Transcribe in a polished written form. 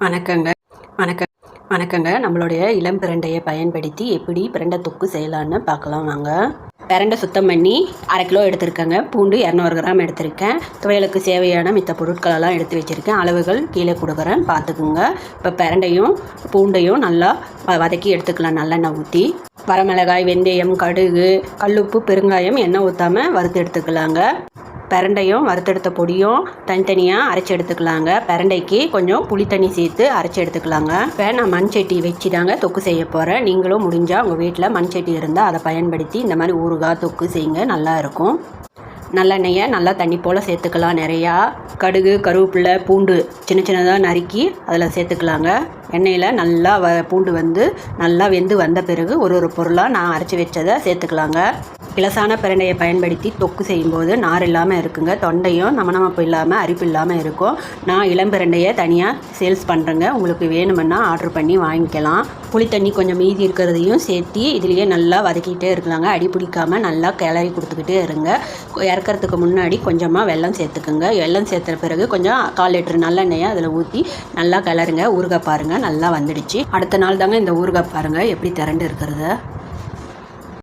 வணக்கங்க. வணக்கம் வணக்கங்க. நம்மளுடைய இளம் பிரண்டையை பயன்படுத்தி எப்படி பிரண்டை தொக்கு செய்யலான்னு பார்க்கலாம் வாங்க. பிரண்டை சுத்தம் பண்ணி 1/2 கிலோ எடுத்திருக்கேங்க. பூண்டு 200 கிராம் எடுத்திருக்கேன். துவையலுக்கு தேவையான மித்த பொருட்களெல்லாம் எடுத்து வச்சுருக்கேன். அளவுகள் கீழே கொடுக்குறேன், பார்த்துக்குங்க. இப்போ பிரண்டையும் பூண்டையும் நல்லா வதக்கி எடுத்துக்கலாம். நல்லெண்ணெய் ஊற்றி வரமிளகாய், வெந்தயம், கடுகு, கல்லுப்பு, பெருங்காயம் எண்ணெய் ஊற்றாமல் வறுத்து எடுத்துக்கலாங்க. பிரண்டையும் வறுத்தெடுத்த பொடியும் தனித்தனியாக அரைச்சி எடுத்துக்கலாங்க. பிரண்டைக்கு கொஞ்சம் புளி தண்ணி சேர்த்து அரைச்சி எடுத்துக்கலாங்க. இப்போ நான் மண் சட்டி வச்சு தாங்க தொக்கு செய்ய போகிறேன். நீங்களும் முடிஞ்சால் உங்கள் வீட்டில் மண் சட்டி இருந்தால் அதை பயன்படுத்தி இந்த மாதிரி ஊறுகாய் தொக்கு செய்யுங்க, நல்லாயிருக்கும். நல்லெண்ணெயை நல்லா தண்ணி போல் சேர்த்துக்கலாம். நிறையா கடுகு, கருவேப்பிலை, பூண்டு சின்ன சின்னதாக நறுக்கி அதில் சேர்த்துக்கலாங்க. எண்ணெயில் நல்லா பூண்டு நல்லா வெந்து வந்த பிறகு ஒரு பொருளாக நான் அரைச்சி வச்சதை சேர்த்துக்கலாங்க. இலசான பிரண்டையை பயன்படுத்தி தொக்கு செய்யும்போது நார் இல்லாமல் இருக்குங்க. தொண்டையும் நமப்பு இல்லாமல் அரிப்பு இல்லாமல் இருக்கும். நான் இளம் பிரண்டையை தனியாக சேல்ஸ் பண்ணுறேங்க. உங்களுக்கு வேணுமென்னா ஆர்டர் பண்ணி வாங்கிக்கலாம். புளி தண்ணி கொஞ்சம் மீதி இருக்கிறதையும் சேர்த்து இதுலேயே நல்லா வதக்கிட்டே இருக்கலாங்க. அடி பிடிக்காமல் நல்லா கிளறி கொடுத்துக்கிட்டே இருங்க. இறக்கிறதுக்கு முன்னாடி கொஞ்சமாக வெல்லம் சேர்த்துக்குங்க. வெல்லம் சேர்த்துற பிறகு கொஞ்சம் 1/4 லிட்டர் நல்லெண்ணெயை அதில் ஊற்றி நல்லா கிளறுங்க. ஊறுகாய் பாருங்கள் நல்லா வந்துடுச்சு. அடுத்த நாள் தாங்க இந்த ஊறுகாய் பாருங்கள் எப்படி திரண்டு இருக்கிறத.